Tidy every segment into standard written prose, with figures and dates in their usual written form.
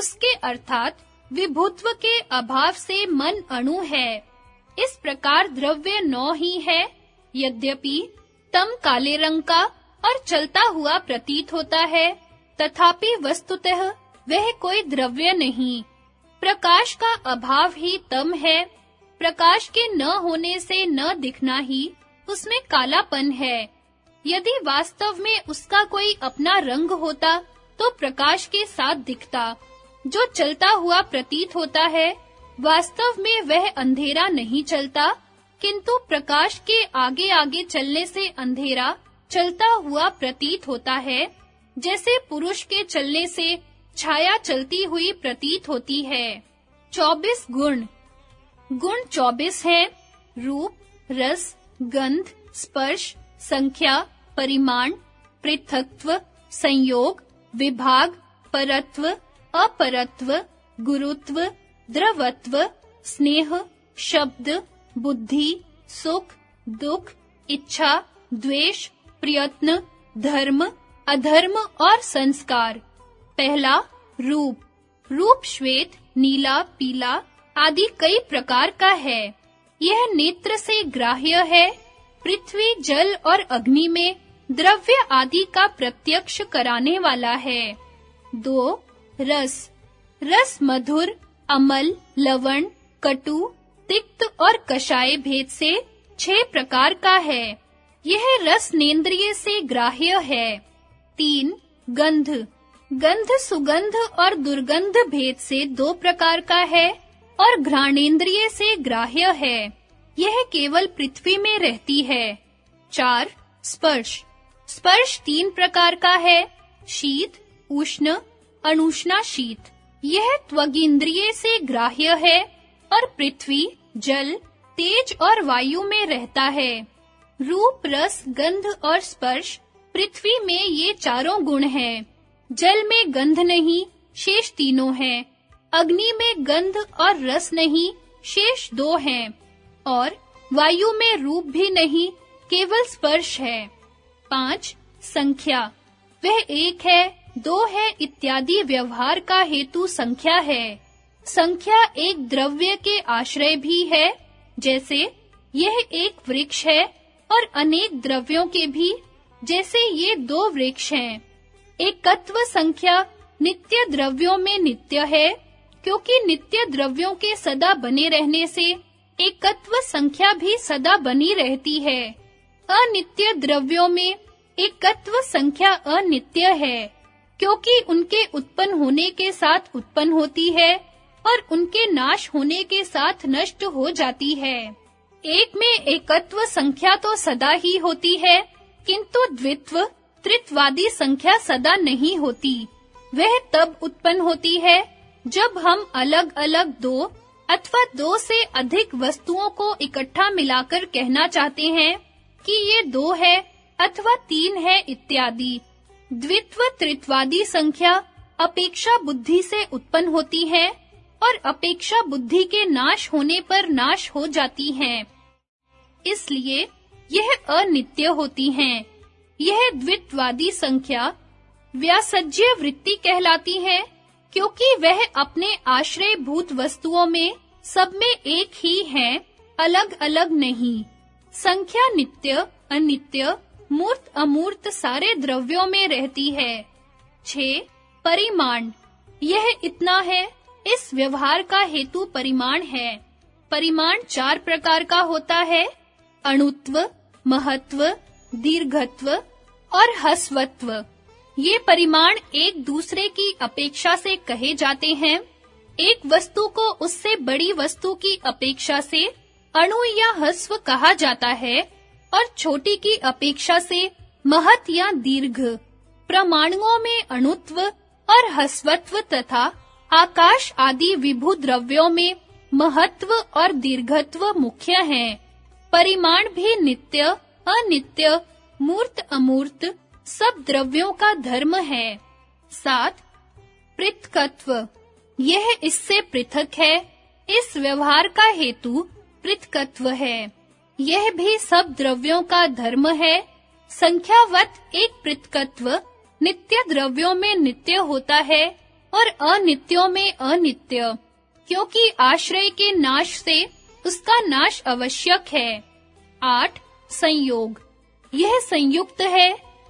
उसके अर्थात विभुत्व के अभाव से मन अणु है। इस प्रकार द्रव्य 9 ही है, यद्यपि तम काले रंग का और चलता हुआ प्रतीत होता है, तथापि वस्तुतः वह कोई द्रव्य नहीं। प्रकाश का अभाव ही तम है। प्रकाश के न होने से न दिखना ही उसमें कालापन है। यदि वास्तव में उसका कोई अपना रंग होता तो प्रकाश के साथ दिखता। जो चलता हुआ प्रतीत होता है, वास्तव में वह अंधेरा नहीं चलता, किंतु प्रकाश के आगे-आगे चलने से अंधेरा चलता हुआ प्रतीत होता है, जैसे पुरुष के चलने से छाया चलती हुई प्रतीत होती है। 24 गुण 24 हैं: रूप, रस, गंध, स्पर्श, संख्या, परिमाण, पृथक्त्व, संयोग, विभाग, परत्व, अपरत्व, गुरुत्व, द्रवत्व, स्नेह, शब्द, बुद्धि, सुख, दुख, इच्छा, द्वेष, प्रयत्न, धर्म, अधर्म और संस्कार। पहला रूप। रूप श्वेत, नीला, पीला आदि कई प्रकार का है। यह नेत्र से ग्राह्य है। पृथ्वी, जल और अग्नि में द्रव्य आदि का प्रत्यक्ष कराने वाला है। 2 रस। रस मधुर, अमल, लवण, कटु, तिक्त और कषाय भेद से 6 प्रकार का है। यह रस नेन्द्रिय से ग्राह्य है। 3 गंध। गंध सुगंध और दुर्गंध भेद से 2 प्रकार का है और घ्राणेन्द्रिय से ग्राह्य है। यह केवल पृथ्वी में रहती है। 4 स्पर्श। स्पर्श 3 प्रकार का है: शीत, उष्ण, अनुष्णा शीत। यह त्वगिंद्रिय से ग्राह्य है और पृथ्वी, जल, तेज और वायु में रहता है। रूप, रस, गंध और स्पर्श पृथ्वी में ये चारों गुण हैं। जल में गंध नहीं, शेष तीनों हैं। अग्नि में गंध और रस नहीं, शेष 2 हैं। और वायु में रूप भी नहीं, केवल स्पर्श है। 5 संख्या। वह 1 है, 2 है इत्यादि व्यवहार का हेतु संख्या है। संख्या एक द्रव्य के आश्रय भी है, जैसे यह एक वृक्ष है और अनेक द्रव्यों के भी, जैसे ये 2 वृक्ष हैं। एकत्व संख्या नित्य द्रव्यों में नित्य है, क्योंकि नित्य द्रव्यों के सदा बने रहने से एकत्व संख्या भी सदा बनी रहती है। अनित्य द्रव्यों में एकत्व संख्या अनित्य है, क्योंकि उनके उत्पन्न होने के साथ उत्पन्न होती है और उनके नाश होने के साथ नष्ट हो जाती है। एक में एकत्व संख्या तो सदा ही होती है, किंतु द्वित्व, त्रित्वादी संख्या सदा नहीं होती। वह तब उत्पन्न होती है जब हम अलग-अलग 2 अथवा 2 से अधिक वस्तुओं को इकट्ठा मिलाकर कहना चाहते हैं कि ये 2 है अथवा 3 है इत्यादि। द्वित्व, त्रित्वादी संख्या अपेक्षा बुद्धि से उत्पन्न होती है और अपेक्षा बुद्धि के नाश होने पर नाश हो जाती हैं। इसलिए यह अनित्य होती हैं। यह द्वित्वादी संख्या व्यासज्य वृत्ति कहलाती है, क्योंकि वह अपने आश्रय भूत वस्तुओं में सब में एक ही है, अलग-अलग नहीं। संख्या नित्य, अनित्य, मूर्त, अमूर्त सारे द्रव्यों में रहती है। 6 परिमाण। यह इतना है, इस व्यवहार का हेतु परिमाण है। परिमाण 4 प्रकार का होता है: अणुत्व, महत्व, दीर्घत्व और ह्रस्वत्व। ये परिमाण एक दूसरे की अपेक्षा से कहे जाते हैं। एक वस्तु को उससे बड़ी वस्तु की अपेक्षा से अणु या ह्रस्व कहा जाता है और छोटी की अपेक्षा से महत् या दीर्घ। प्रमाणुओं में अणुत्व और ह्रस्वत्व तथा आकाश आदि विभु द्रव्यों में महत्व और दीर्घत्व मुख्य हैं। परिमाण भी नित्य, अनित्य, मूर्त, अमूर्त सब द्रव्यों का धर्म है। 7 पृथक्त्व। यह इससे पृथक है। इस व्यवहार का हेतु पृथक्त्व है। यह भी सब द्रव्यों का धर्म है। संख्यावत एक पृथक्त्व नित्य द्रव्यों में नित्य होता है और अनित्यों में अनित्य, क्योंकि आश्रय के नाश से उसका नाश आवश्यक है। 8. संयोग। यह संयुक्त है,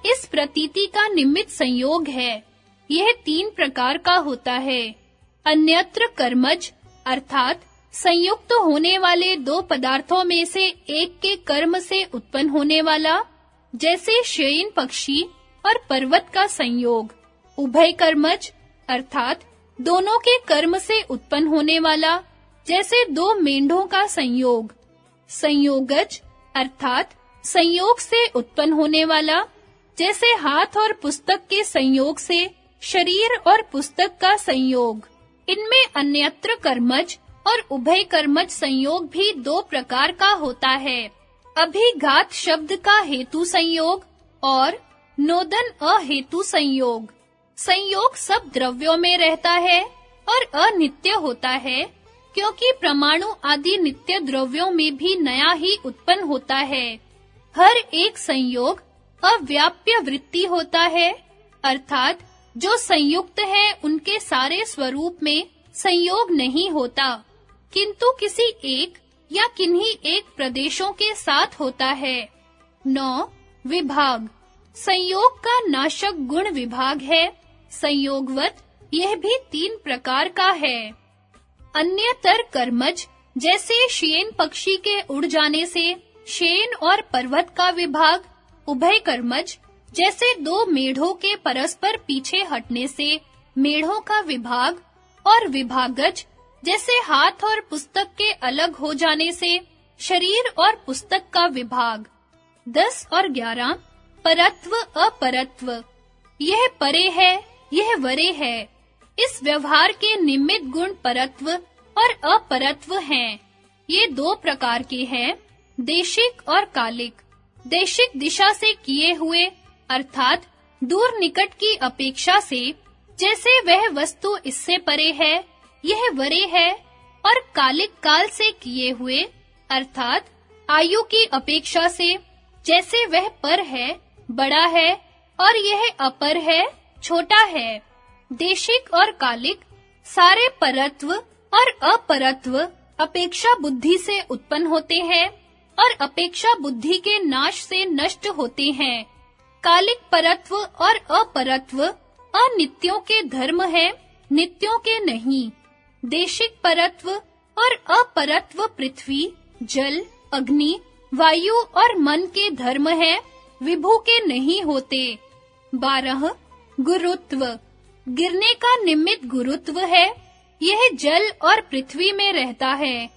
इस प्रतीति का निमित्त संयोग है। यह 3 प्रकार का होता है। अन्यत्र कर्मज, अर्थात संयुक्त होने वाले 2 पदार्थों में से एक के कर्म से उत्पन्न होने वाला, जैसे शयन पक्षी और पर्वत का संयोग। उभय कर्मज, अर्थात दोनों के कर्म से उत्पन्न होने वाला, जैसे 2 मेंढों का संयोग। संयोगज, अर्थात संयोग से उत्पन्न होने वाला, जैसे हाथ और पुस्तक के संयोग से शरीर और पुस्तक का संयोग। इनमें अन्यत्र कर्मज और उभय कर्मज संयोग भी 2 प्रकार का होता है। अभिघात शब्द का हेतु संयोग और नोदन अहेतु संयोग। संयोग सब द्रव्यों में रहता है और अनित्य होता है, क्योंकि परमाणु आदि नित्य द्रव्यों में भी नया ही उत्पन्न होता है। हर एक संयोग अव्याप्य वृत्ति होता है, अर्थात जो संयुक्त है उनके सारे स्वरूप में संयोग नहीं होता, किंतु किसी एक या किन्हीं एक प्रदेशों के साथ होता है। 9. विभाग। संयोग का नाशक गुण विभाग है। संयोगवत यह भी 3 प्रकार का है। अन्यतर कर्मज, जैसे शयन पक्षी के उड़ जाने से शयन और पर्वत का विभाग। उभय कर्मज, जैसे 2 मेढ़ों के परस्पर पीछे हटने से मेढ़ों का विभाग। और विभागज, जैसे हाथ और पुस्तक के अलग हो जाने से शरीर और पुस्तक का विभाग। 10 और 11. परत्व अपरत्व। यह परे है, यह वरे है। इस व्यवहार के निमित्त गुण परत्व और अपरत्व हैं। ये 2 प्रकार के हैं, देशिक और कालिक। देशिक दिशा से किए हुए, अर्थात दूर निकट की अपेक्षा से, जैसे वह वस्तु इससे परे है, यह वरे है। और कालिक काल से किए हुए, अर्थात आयु की अपेक्षा से, जैसे वह पर है, बड़ा है, और यह अपर है, छोटा है। देशिक और कालिक सारे परत्व और अपरत्व अपेक्षा बुद्धि से उत्पन्न होते हैं और अपेक्षा बुद्धि के नाश से नष्ट होते हैं। कालिक परत्व और अपरत्व अनित्यों के धर्म है, नित्यों के नहीं। देशिक परत्व और अपरत्व पृथ्वी, जल, अग्नि, वायु और मन के धर्म है, विभु के नहीं होते। 12. गुरुत्व। गिरने का निमित्त गुरुत्व है। यह जल और पृथ्वी में रहता है।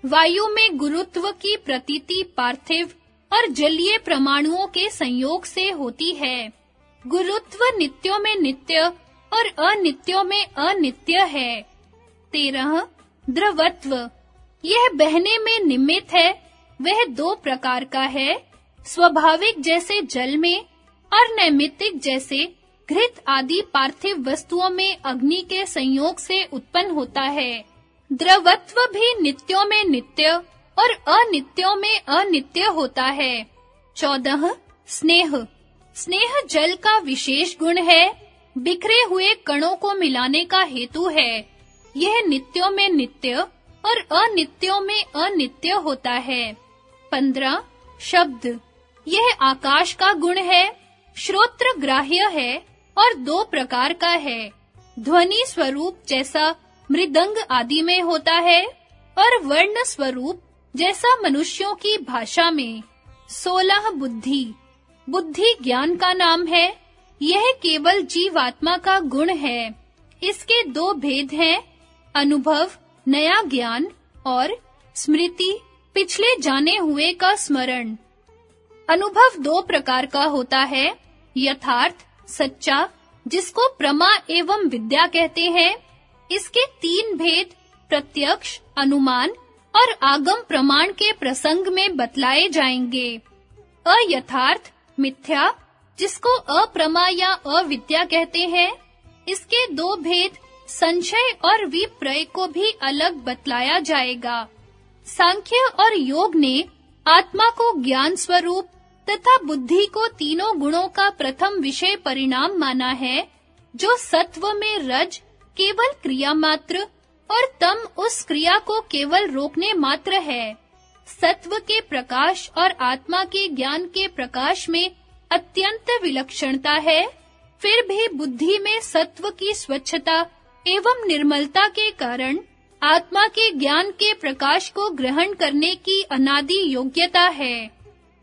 वायु में गुरुत्व की प्रतीति पार्थिव और जलीय परमाणुओं के संयोग से होती है। गुरुत्व नित्यों में नित्य और अनित्यों में अनित्य है। 13. द्रवत्व। यह बहने में निमित्त है। वह 2 प्रकार का है, स्वाभाविक जैसे जल में और नैमित्तिक जैसे घृत आदि पार्थिव वस्तुओं में अग्नि के संयोग से उत्पन्न होता है। द्रवत्व भी नित्यों में नित्य और अनित्यों में अनित्य होता है। 14. स्नेह। स्नेह जल का विशेष गुण है, बिखरे हुए कणों को मिलाने का हेतु है। यह नित्यों में नित्य और अनित्यों में अनित्य होता है। 15. शब्द। यह आकाश का गुण है, श्रोत्र ग्राह्य है और 2 प्रकार का है। ध्वनि स्वरूप जैसा मृदंग आदि में होता है और वर्ण स्वरूप जैसा मनुष्यों की भाषा में। 16. बुद्धि। बुद्धि ज्ञान का नाम है। यह केवल जीवात्मा का गुण है। इसके 2 भेद हैं, अनुभव, नया ज्ञान, और स्मृति, पिछले जाने हुए का स्मरण। अनुभव 2 प्रकार का होता है, यथार्थ, सच्चा, जिसको प्रमा एवं विद्या कहते हैं। इसके 3 भेद प्रत्यक्ष, अनुमान और आगम प्रमाण के प्रसंग में बतलाए जाएंगे। अयथार्थ, मिथ्या, जिसको अप्रमा या अविद्या कहते हैं। इसके 2 भेद संशय और विप्रय को भी अलग बतलाया जाएगा। सांख्य और योग ने आत्मा को ज्ञान स्वरूप तथा बुद्धि को तीनों गुणों का प्रथम विषय परिणाम माना है, जो सत्व में रज, केवल क्रिया मात्र और तम उस क्रिया को केवल रोकने मात्र है। सत्व के प्रकाश और आत्मा के ज्ञान के प्रकाश में अत्यंत विलक्षणता है। फिर भी बुद्धि में सत्व की स्वच्छता एवं निर्मलता के कारण आत्मा के ज्ञान के प्रकाश को ग्रहण करने की अनादि योग्यता है।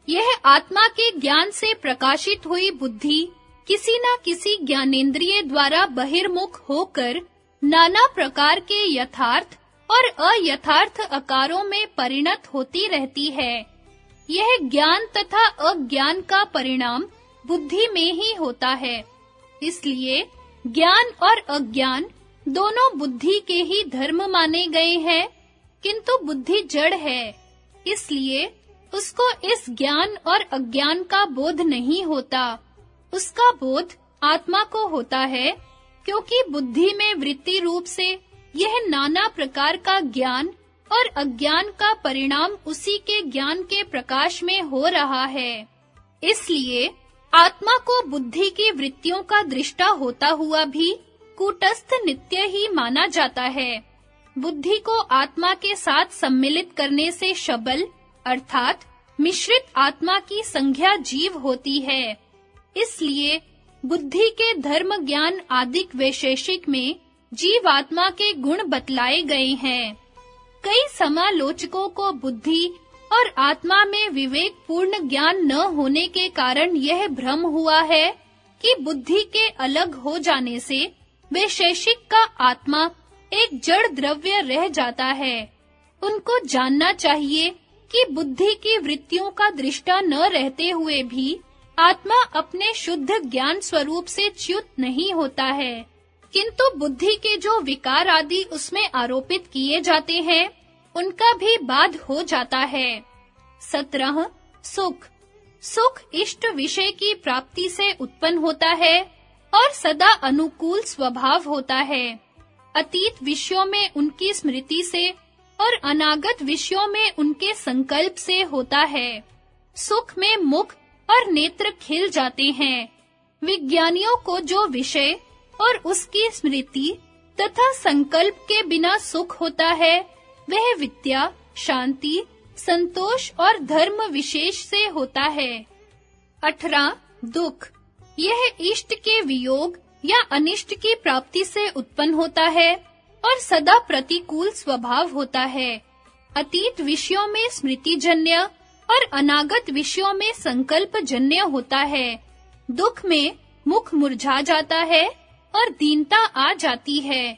यह आत्मा के ज्ञान से प्रकाशित हुई बुद्धि किसी न किसी ज्ञानेंद्रिय द्वारा बहिर्मुख होकर नाना प्रकार के यथार्थ और अयथार्थ आकारों में परिणत होती रहती है। यह ज्ञान तथा अज्ञान का परिणाम बुद्धि में ही होता है। इसलिए ज्ञान और अज्ञान दोनों बुद्धि के ही धर्म माने गए हैं, किंतु बुद्धि जड़ है, इसलिए उसको इस ज्ञान और अज्ञान का बोध नहीं होता। उसका बोध आत्मा को होता है, क्योंकि बुद्धि में वृत्ति रूप से यह नाना प्रकार का ज्ञान और अज्ञान का परिणाम उसी के ज्ञान के प्रकाश में हो रहा है। इसलिए आत्मा को बुद्धि की वृत्तियों का दृष्टा होता हुआ भी कूटस्थ नित्य ही माना जाता है। बुद्धि को आत्मा के साथ सम्मिलित करने से शबल अर्थात मिश्रित आत्मा की संज्ञा जीव होती है। इसलिए बुद्धि के धर्म ज्ञान आदिक वैशेषिक में जीव आत्मा के गुण बतलाए गए हैं। कई समालोचकों को बुद्धि और आत्मा में विवेक पूर्ण ज्ञान न होने के कारण यह भ्रम हुआ है कि बुद्धि के अलग हो जाने से वैशेषिक का आत्मा एक जड़ द्रव्य रह जाता है। उनको जानना चाहिए कि बुद्धि की वृत्तियों का दृष्टा न रहते हुए भी आत्मा अपने शुद्ध ज्ञान स्वरूप से च्युत नहीं होता है, किंतु बुद्धि के जो विकार आदि उसमें आरोपित किए जाते हैं, उनका भी बाध हो जाता है। 17 सुख सुख इष्ट विषय की प्राप्ति से उत्पन्न होता है और सदा अनुकूल स्वभाव होता है। अतीत विषयों में उनकी स्मृति से और अनागत विषयों में उनके संकल्प से होता है। सुख में मुख और नेत्र खिल जाते हैं। विज्ञानियों को जो विषय और उसकी स्मृति तथा संकल्प के बिना सुख होता है, वह विद्या, शांति, संतोष और धर्म विशेष से होता है। 18 दुख यह इष्ट के वियोग या अनिष्ट की प्राप्ति से उत्पन्न होता है और सदा प्रतिकूल स्वभाव होता है। अतीत विषयों में स्मृतिजन्य और अनागत विषयों में संकल्पजन्य होता है। दुख में मुख मुरझा जाता है और दीनता आ जाती है।